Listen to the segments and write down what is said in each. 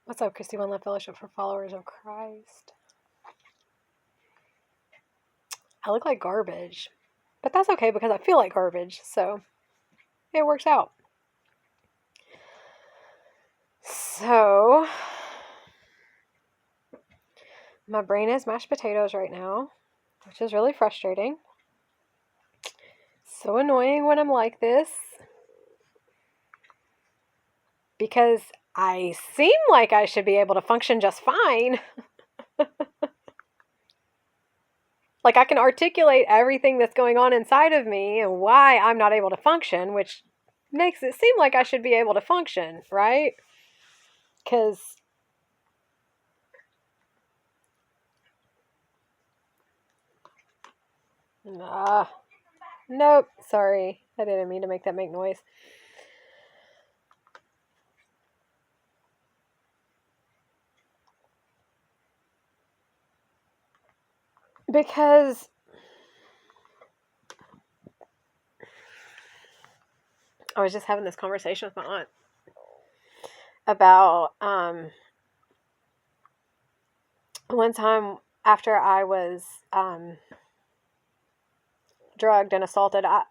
What's up, Christy? One Love Fellowship for Followers of Christ. I look like garbage, but that's okay because I feel like garbage, so it works out. So, my brain is mashed potatoes right now, which is really frustrating. So annoying when I'm like this because I seem like I should be able to function just fine. Like I can articulate everything that's going on inside of me and why I'm not able to function, which makes it seem like I should be able to function, right? Because nope, sorry. I didn't mean to make that make noise. Because I was just having this conversation with my aunt about one time after I was drugged and assaulted. I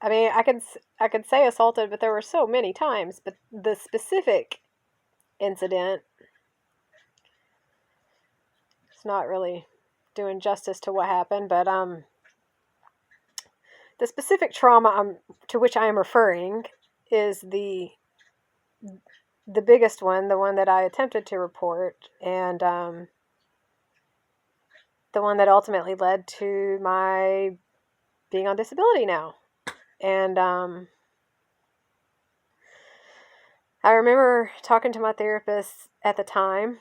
mean, I could say assaulted, but there were so many times. But the specific incident, it's not really doing justice to what happened. But the specific trauma to which I am referring is the biggest one, the one that I attempted to report, and the one that ultimately led to my being on disability now. And I remember talking to my therapist at the time.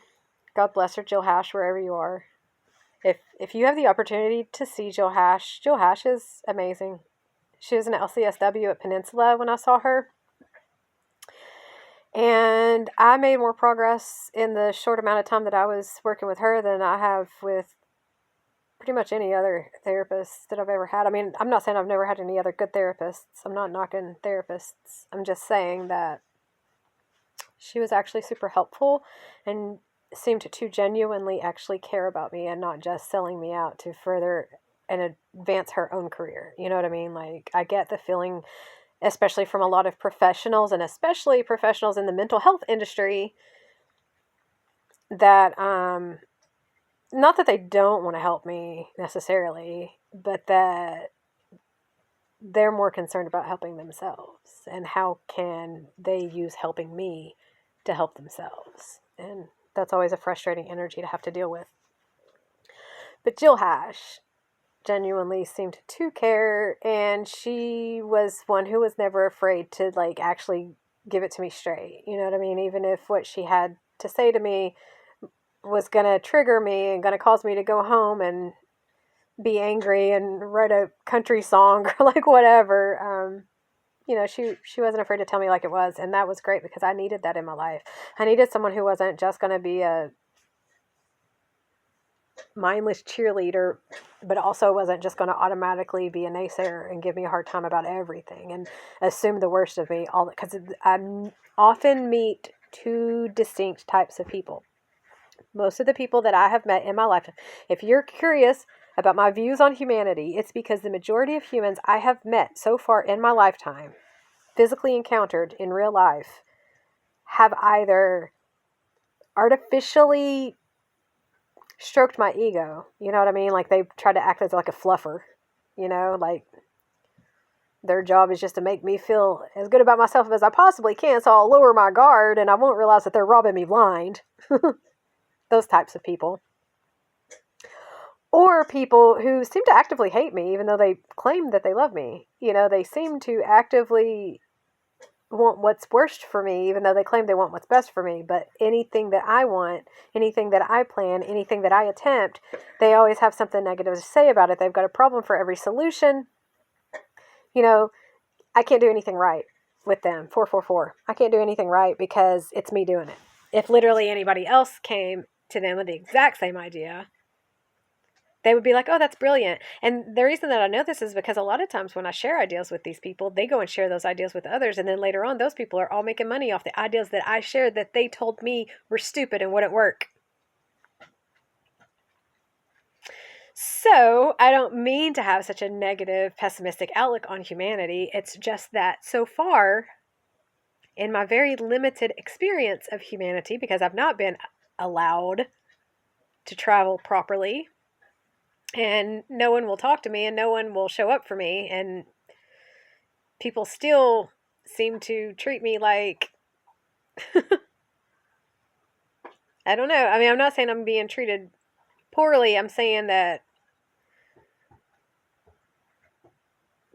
God bless her, Jill Hash, wherever you are. If you have the opportunity to see Jill Hash is amazing. She was an LCSW at Peninsula when I saw her. And I made more progress in the short amount of time that I was working with her than I have with pretty much any other therapist that I've ever had. I mean, I'm not saying I've never had any other good therapists. I'm not knocking therapists. I'm just saying that she was actually super helpful and seemed to genuinely actually care about me and not just selling me out to further and advance her own career. You know what I mean? Like, I get the feeling, especially from a lot of professionals and especially professionals in the mental health industry, that not that they don't want to help me necessarily, but that they're more concerned about helping themselves and how can they use helping me to help themselves. And that's always a frustrating energy to have to deal with. But Jill Hash genuinely seemed to care, and she was one who was never afraid to like actually give it to me straight. You know what I mean? Even if what she had to say to me was going to trigger me and going to cause me to go home and be angry and write a country song or like whatever. You know, she wasn't afraid to tell me like it was, and that was great because I needed that in my life. I needed someone who wasn't just going to be a mindless cheerleader, but also wasn't just going to automatically be a naysayer and give me a hard time about everything and assume the worst of me. All because I often meet two distinct types of people. Most of the people that I have met in my life, if you're curious about my views on humanity, it's because the majority of humans I have met so far in my lifetime, physically encountered in real life, have either artificially stroked my ego. You know what I mean? Like they tried to act as like a fluffer, you know, like their job is just to make me feel as good about myself as I possibly can. So I'll lower my guard and I won't realize that they're robbing me blind. Those types of people. Or people who seem to actively hate me, even though they claim that they love me. You know, they seem to actively want what's worst for me, even though they claim they want what's best for me. But anything that I want, anything that I plan, anything that I attempt, they always have something negative to say about it. They've got a problem for every solution. You know, I can't do anything right with them. 444. I can't do anything right because it's me doing it. If literally anybody else came to them with the exact same idea, They would be like, oh, that's brilliant. And the reason that I know this is because a lot of times when I share ideas with these people, they go and share those ideas with others. And then later on, those people are all making money off the ideas that I shared that they told me were stupid and wouldn't work. So I don't mean to have such a negative, pessimistic outlook on humanity. It's just that so far, in my very limited experience of humanity, because I've not been allowed to travel properly, and no one will talk to me and no one will show up for me, and people still seem to treat me like I don't know. I mean, I'm not saying I'm being treated poorly. I'm saying that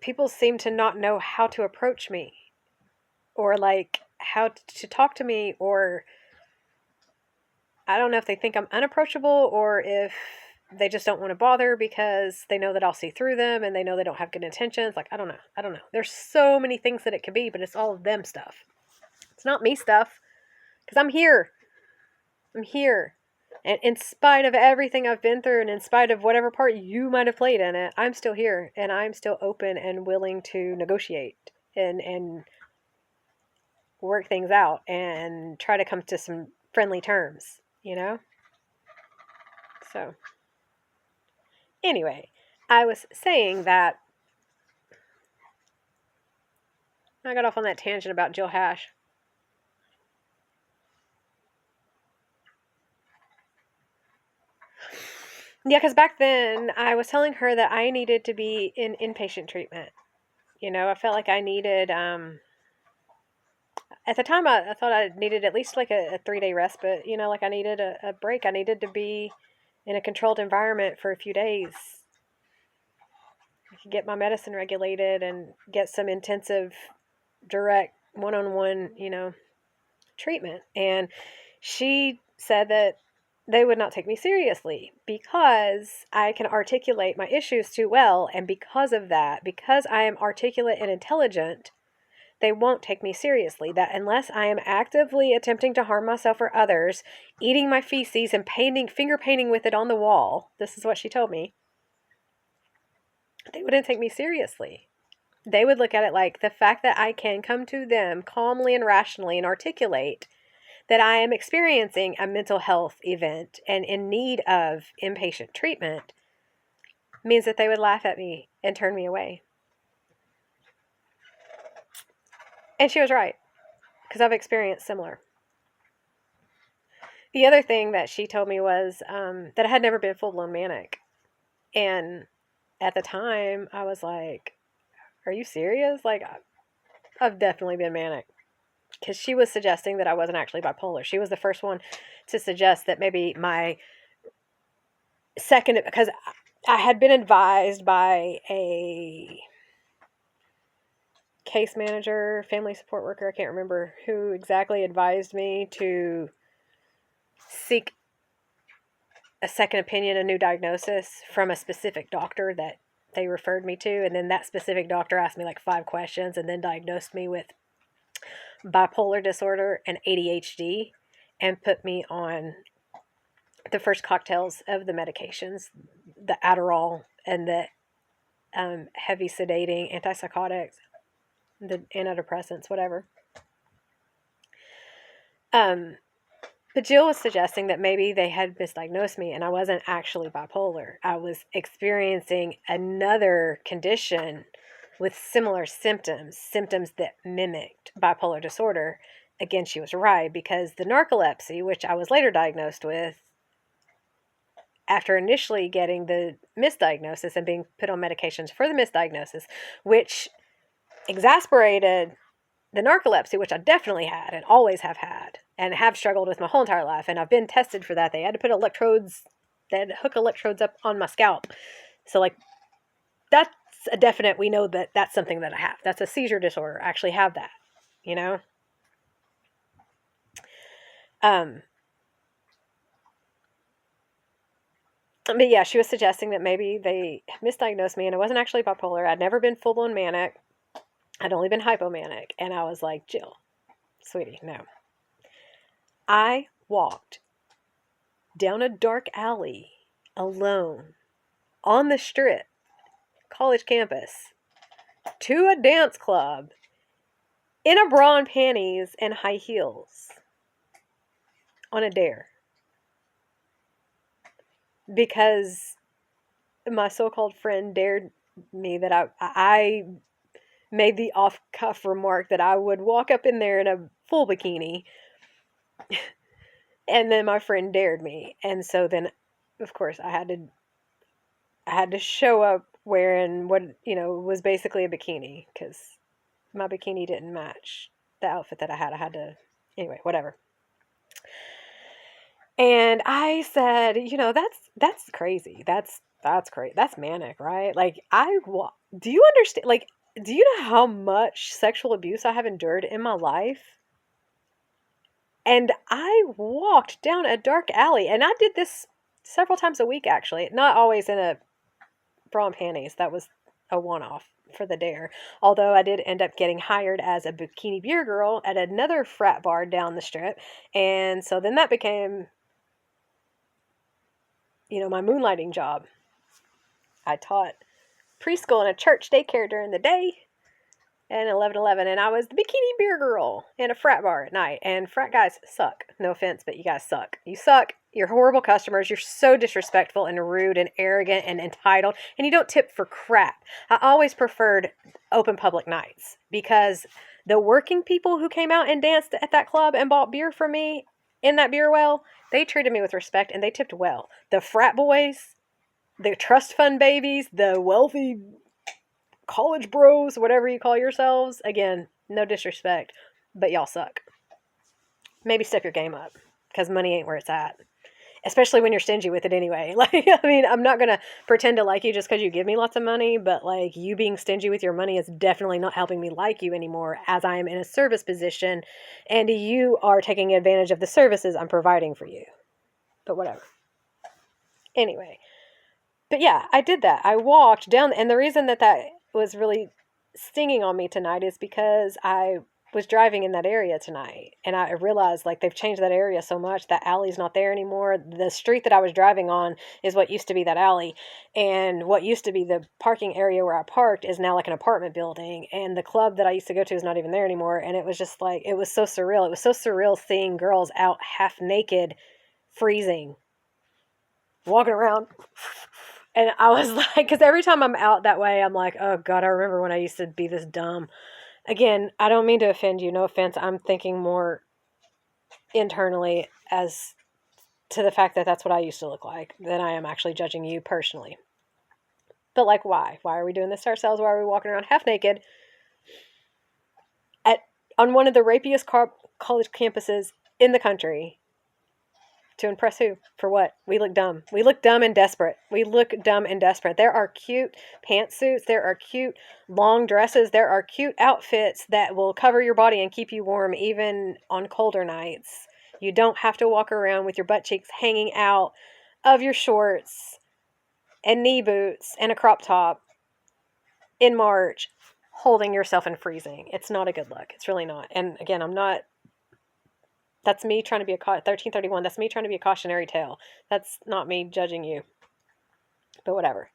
people seem to not know how to approach me, or like how to talk to me, or I don't know if they think I'm unapproachable or if they just don't want to bother because they know that I'll see through them and they know they don't have good intentions. Like, I don't know. I don't know. There's so many things that it could be, but it's all of them stuff. It's not me stuff, because I'm here. I'm here. And in spite of everything I've been through, and in spite of whatever part you might have played in it, I'm still here, and I'm still open and willing to negotiate and work things out and try to come to some friendly terms, you know? So, anyway, I was saying that I got off on that tangent about Jill Hash. Yeah, because back then I was telling her that I needed to be in inpatient treatment. You know, I felt like I needed, at the time I thought I needed at least like a 3-day respite. You know, like I needed a break. I needed to be in a controlled environment for a few days. I could get my medicine regulated and get some intensive, direct, one-on-one, you know, treatment. And she said that they would not take me seriously because I can articulate my issues too well. And because of that, because I am articulate and intelligent, they won't take me seriously. That unless I am actively attempting to harm myself or others, eating my feces and finger painting with it on the wall, this is what she told me, they wouldn't take me seriously. They would look at it like the fact that I can come to them calmly and rationally and articulate that I am experiencing a mental health event and in need of inpatient treatment means that they would laugh at me and turn me away. And she was right, because I've experienced similar. The other thing that she told me was that I had never been full-blown manic. And at the time, I was like, are you serious? Like, I've definitely been manic. Because she was suggesting that I wasn't actually bipolar. She was the first one to suggest that maybe my second, because I had been advised by a case manager, family support worker, I can't remember who exactly advised me to seek a second opinion, a new diagnosis from a specific doctor that they referred me to. And then that specific doctor asked me like 5 questions and then diagnosed me with bipolar disorder and ADHD and put me on the first cocktails of the medications, the Adderall and the heavy sedating antipsychotics, the antidepressants, whatever. But Jill was suggesting that maybe they had misdiagnosed me and I wasn't actually bipolar. I was experiencing another condition with similar symptoms that mimicked bipolar disorder. Again, she was right, because the narcolepsy, which I was later diagnosed with, after initially getting the misdiagnosis and being put on medications for the misdiagnosis, which exasperated the narcolepsy, which I definitely had and always have had and have struggled with my whole entire life. And I've been tested for that. They had to put electrodes, they had to hook electrodes up on my scalp. So like, that's a definite, we know that that's something that I have. That's a seizure disorder. I actually have that, you know? But yeah, she was suggesting that maybe they misdiagnosed me and I wasn't actually bipolar. I'd never been full-blown manic. I'd only been hypomanic. And I was like, Jill, sweetie, no. I walked down a dark alley alone on the strip, college campus, to a dance club in a bra and panties and high heels on a dare. Because my so-called friend dared me that I made the off-cuff remark that I would walk up in there in a full bikini. And then my friend dared me. And so then, of course, I had to show up wearing what, was basically a bikini, because my bikini didn't match the outfit that I had. I had to, anyway, whatever. And I said, that's crazy. That's crazy. That's manic, right? Like, do you understand? Like, do you know how much sexual abuse I have endured in my life? And I walked down a dark alley, and I did this several times a week, actually. Not always in a bra and panties. That was a one-off for the dare. Although I did end up getting hired as a bikini beer girl at another frat bar down the strip. And so then that became, my moonlighting job. I taught preschool in a church daycare during the day and 11:11, and I was the bikini beer girl in a frat bar at night. And frat guys suck. No offense, but you guys suck. You suck. You're horrible customers. You're so disrespectful and rude and arrogant and entitled, and you don't tip for crap. I always preferred open public nights, because the working people who came out and danced at that club and bought beer from me in that beer well, they treated me with respect and they tipped well. The frat boys, the trust fund babies, the wealthy college bros, whatever you call yourselves, again, no disrespect, but y'all suck. Maybe step your game up, because money ain't where it's at, especially when you're stingy with it anyway. Like, I mean, I'm not gonna pretend to like you just because you give me lots of money, but like, you being stingy with your money is definitely not helping me like you anymore, as I am in a service position and you are taking advantage of the services I'm providing for you. But whatever. Anyway, but yeah, I did that. I walked down, and the reason that was really stinging on me tonight is because I was driving in that area tonight, and I realized, like, they've changed that area so much. That alley's not there anymore. The street that I was driving on is what used to be that alley, and what used to be the parking area where I parked is now like an apartment building, and the club that I used to go to is not even there anymore. And it was just like, it was so surreal. It was so surreal seeing girls out half naked, freezing, walking around. And I was like, because every time I'm out that way, I'm like, oh God, I remember when I used to be this dumb. Again, I don't mean to offend you. No offense. I'm thinking more internally as to the fact that that's what I used to look like than I am actually judging you personally. But like, why? Why are we doing this to ourselves? Why are we walking around half naked on one of the rapiest college campuses in the country? To impress who? For what? We look dumb. We look dumb and desperate. We look dumb and desperate. There are cute pantsuits. There are cute long dresses. There are cute outfits that will cover your body and keep you warm even on colder nights. You don't have to walk around with your butt cheeks hanging out of your shorts and knee boots and a crop top in March holding yourself in freezing. It's not a good look. It's really not. And again, that's me trying to be 1331. That's me trying to be a cautionary tale. That's not me judging you. But whatever.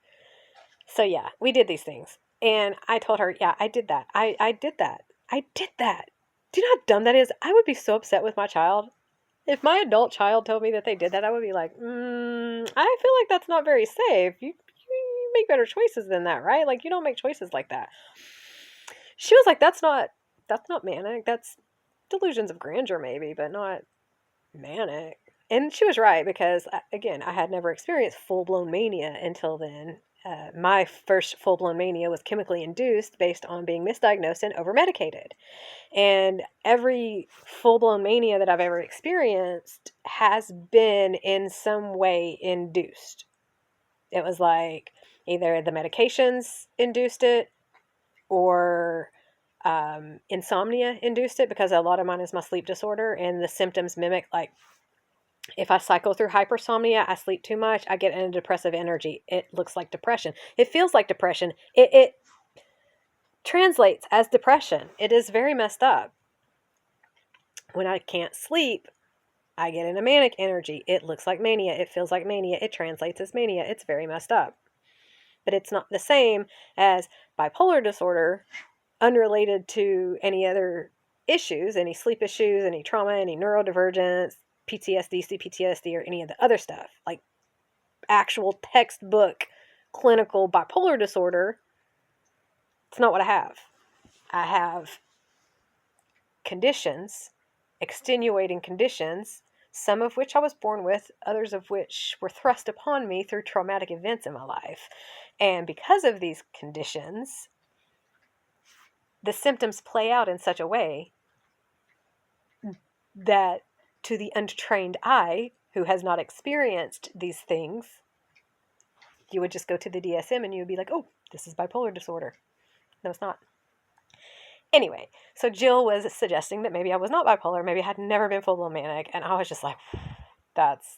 So yeah, we did these things. And I told her, yeah, I did that. I did that. I did that. Do you know how dumb that is? I would be so upset with my child. If my adult child told me that they did that, I would be like, I feel like that's not very safe. You make better choices than that, right? Like, you don't make choices like that. She was like, that's not manic. That's delusions of grandeur maybe, but not manic. And she was right, because again, I had never experienced full-blown mania until then. My first full-blown mania was chemically induced based on being misdiagnosed and over-medicated. And every full-blown mania that I've ever experienced has been in some way induced. It was like either the medications induced it, or insomnia induced it, because a lot of mine is my sleep disorder, and the symptoms mimic, like, if I cycle through hypersomnia, I sleep too much, I get into depressive energy. It looks like depression. It feels like depression. It translates as depression. It is very messed up. When I can't sleep, I get into manic energy. It looks like mania. It feels like mania. It translates as mania. It's very messed up. but it's not the same as bipolar disorder, unrelated to any other issues, any sleep issues, any trauma, any neurodivergence, PTSD, CPTSD, or any of the other stuff, like actual textbook clinical bipolar disorder. It's not what I have. I have conditions, extenuating conditions, some of which I was born with, others of which were thrust upon me through traumatic events in my life. And because of these conditions, the symptoms play out in such a way that to the untrained eye, who has not experienced these things, you would just go to the DSM and you would be like, oh, this is bipolar disorder. No, it's not. Anyway, so Jill was suggesting that maybe I was not bipolar, maybe I had never been full-blown manic, and I was just like,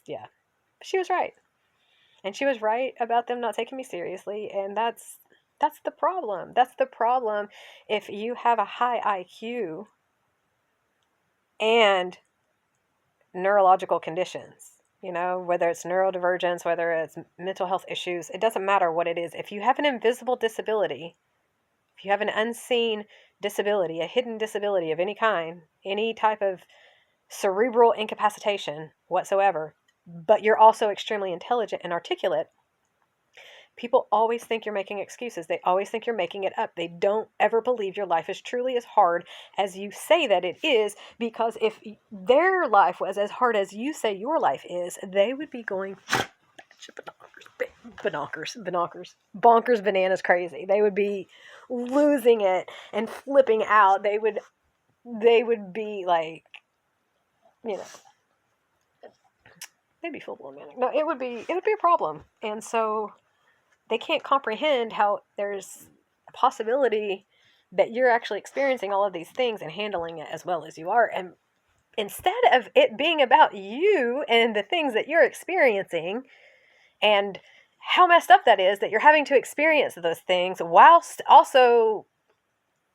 yeah. She was right. And she was right about them not taking me seriously, and that's the problem. That's the problem if you have a high IQ and neurological conditions. You know, whether it's neurodivergence, whether it's mental health issues, it doesn't matter what it is. If you have an invisible disability, if you have an unseen disability, a hidden disability of any kind, any type of cerebral incapacitation whatsoever, but you're also extremely intelligent and articulate, people always think you're making excuses. They always think you're making it up. They don't ever believe your life is truly as hard as you say that it is, because if their life was as hard as you say your life is, they would be going bonkers, bananas crazy. They would be losing it and flipping out. They would be like, you know, they'd be full blown manic. No, it would be a problem. And so they can't comprehend how there's a possibility that you're actually experiencing all of these things and handling it as well as you are. And instead of it being about you and the things that you're experiencing and how messed up that is that you're having to experience those things whilst also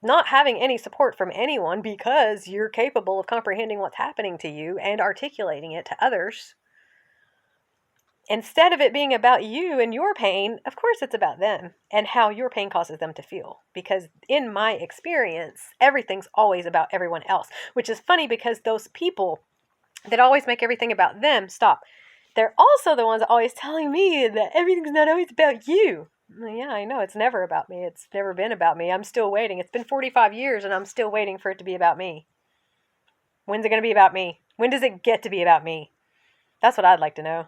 not having any support from anyone because you're capable of comprehending what's happening to you and articulating it to others. Instead of it being about you and your pain, of course it's about them and how your pain causes them to feel. Because in my experience, everything's always about everyone else, which is funny because those people that always make everything about them, stop. They're also the ones always telling me that everything's not always about you. Well, yeah, I know. It's never about me. It's never been about me. I'm still waiting. It's been 45 years and I'm still waiting for it to be about me. When's it going to be about me? When does it get to be about me? That's what I'd like to know.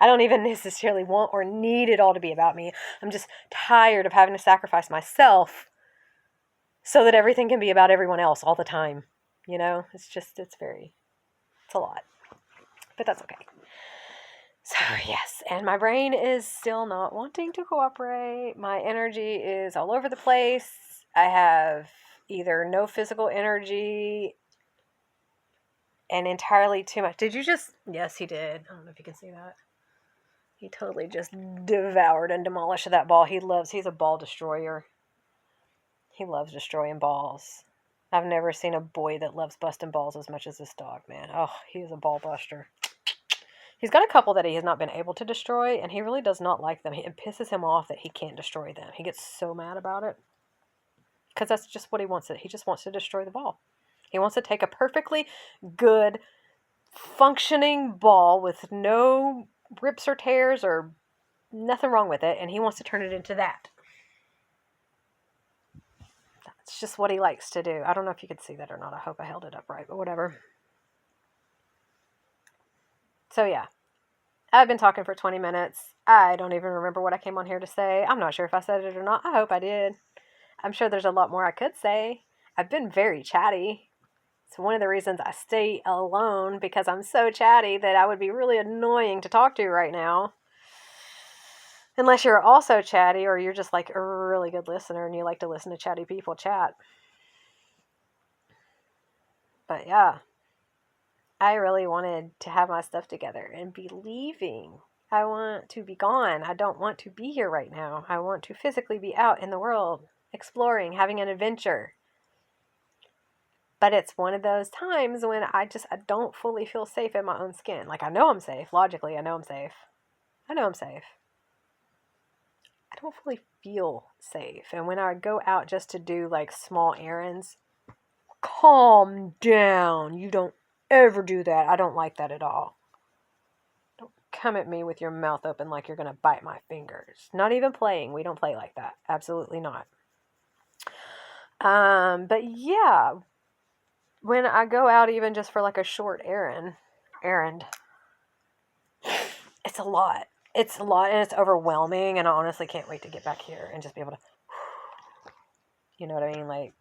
I don't even necessarily want or need it all to be about me. I'm just tired of having to sacrifice myself so that everything can be about everyone else all the time. You know, it's a lot. But that's okay. So, yes, and my brain is still not wanting to cooperate. My energy is all over the place. I have either no physical energy and entirely too much. Did you just... Yes, he did. I don't know if you can see that. He totally just devoured and demolished that ball. He's a ball destroyer. He loves destroying balls. I've never seen a boy that loves busting balls as much as this dog, man. Oh, he is a ball buster. He's got a couple that he has not been able to destroy, and he really does not like them. It pisses him off that he can't destroy them. He gets so mad about it. Because that's just what he wants. He just wants to destroy the ball. He wants to take a perfectly good, functioning ball with no rips or tears or nothing wrong with it, and he wants to turn it into that. That's just what he likes to do. I don't know if you could see that or not. I hope I held it up right, but whatever. So yeah, I've been talking for 20 minutes. I don't even remember what I came on here to say. I'm not sure if I said it or not. I hope I did. I'm sure there's a lot more I could say. I've been very chatty. It's one of the reasons I stay alone, because I'm so chatty that I would be really annoying to talk to right now. Unless you're also chatty or you're just like a really good listener and you like to listen to chatty people chat. But yeah, I really wanted to have my stuff together and be leaving. I want to be gone. I don't want to be here right now. I want to physically be out in the world, exploring, having an adventure. But it's one of those times when I don't fully feel safe in my own skin. Like, I know I'm safe. Logically, I know I'm safe. I don't really feel safe. And when I go out just to do like small errands, calm down. You don't ever do that. I don't like that at all. Don't come at me with your mouth open like you're going to bite my fingers. Not even playing. We don't play like that. Absolutely not. But yeah, when I go out even just for like a short errand, it's a lot. It's a lot and it's overwhelming, and I honestly can't wait to get back here and just be able to, you know what I mean? Like,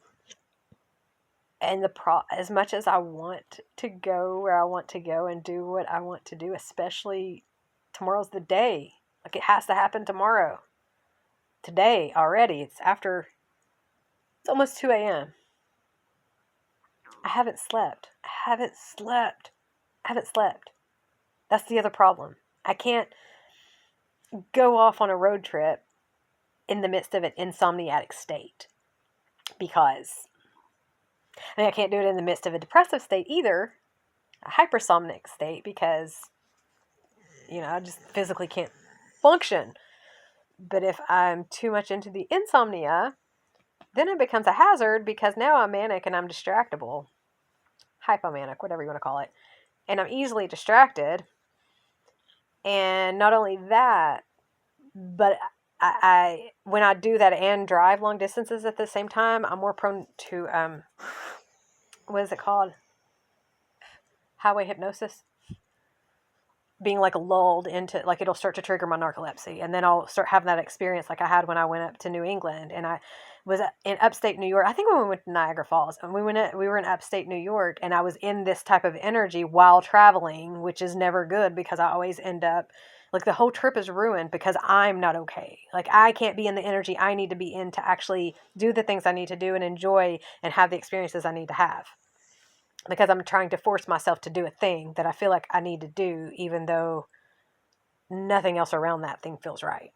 and as much as I want to go where I want to go and do what I want to do, especially tomorrow's the day. Like, it has to happen tomorrow. Today already. It's almost 2 a.m. I haven't slept. That's the other problem. I can't go off on a road trip in the midst of an insomniatic state, because I can't do it in the midst of a depressive state either, a hypersomnic state, because I just physically can't function. But if I'm too much into the insomnia, then it becomes a hazard, because now I'm manic and I'm distractible, hypomanic, whatever you want to call it, and I'm easily distracted. And not only that, but I when I do that and drive long distances at the same time, I'm more prone to what is it called? Highway hypnosis. Being like lulled into, like, it'll start to trigger my narcolepsy, and then I'll start having that experience like I had when I went up to New England, and I was in upstate New York. I think when we went to Niagara Falls, and we were in upstate New York, and I was in this type of energy while traveling, which is never good, because I always end up like, the whole trip is ruined because I'm not okay. Like, I can't be in the energy I need to be in to actually do the things I need to do and enjoy and have the experiences I need to have, because I'm trying to force myself to do a thing that I feel like I need to do, even though nothing else around that thing feels right.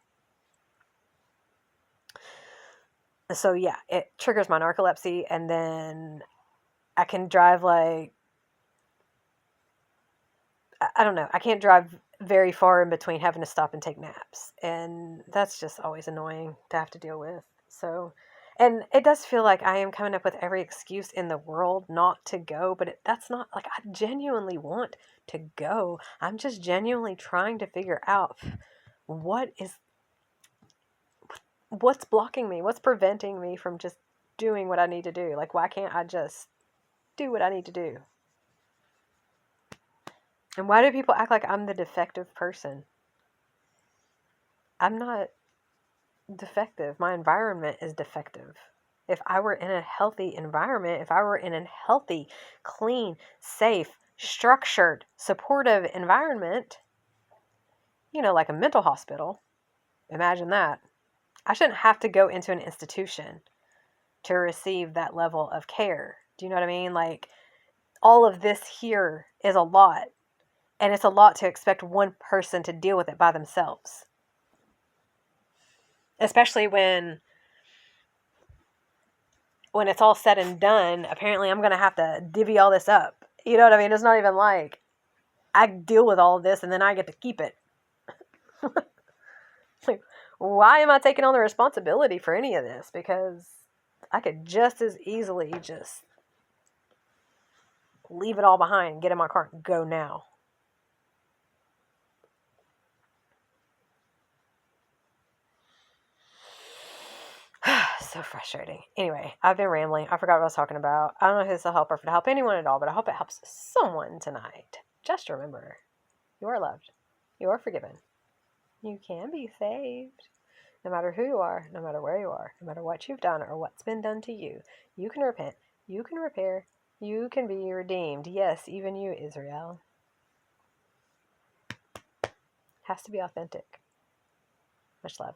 So yeah, it triggers my narcolepsy, and then I can drive like, I don't know, I can't drive very far in between having to stop and take naps, and that's just always annoying to have to deal with. So, and it does feel like I am coming up with every excuse in the world not to go, but that's not, like, I genuinely want to go. I'm just genuinely trying to figure out what's blocking me, what's preventing me from just doing what I need to do. Like, why can't I just do what I need to do? And why do people act like I'm the defective person? I'm not defective. My environment is defective. If I were in a healthy environment, if I were in a healthy, clean, safe, structured, supportive environment, like a mental hospital, imagine that. I shouldn't have to go into an institution to receive that level of care. Do you know what I mean? Like, all of this here is a lot. And it's a lot to expect one person to deal with it by themselves. Especially when it's all said and done, apparently I'm going to have to divvy all this up. You know what I mean? It's not even like I deal with all of this and then I get to keep it. Like, why am I taking on the responsibility for any of this? Because I could just as easily just leave it all behind, get in my car, and go now. So frustrating. Anyway, I've been rambling. I forgot what I was talking about. I don't know if this will help or if it'll help anyone at all, but I hope it helps someone tonight. Just remember, you are loved. You are forgiven. You can be saved. No matter who you are, no matter where you are, no matter what you've done or what's been done to you, you can repent. You can repair. You can be redeemed. Yes, even you, Israel. Has to be authentic. Much love.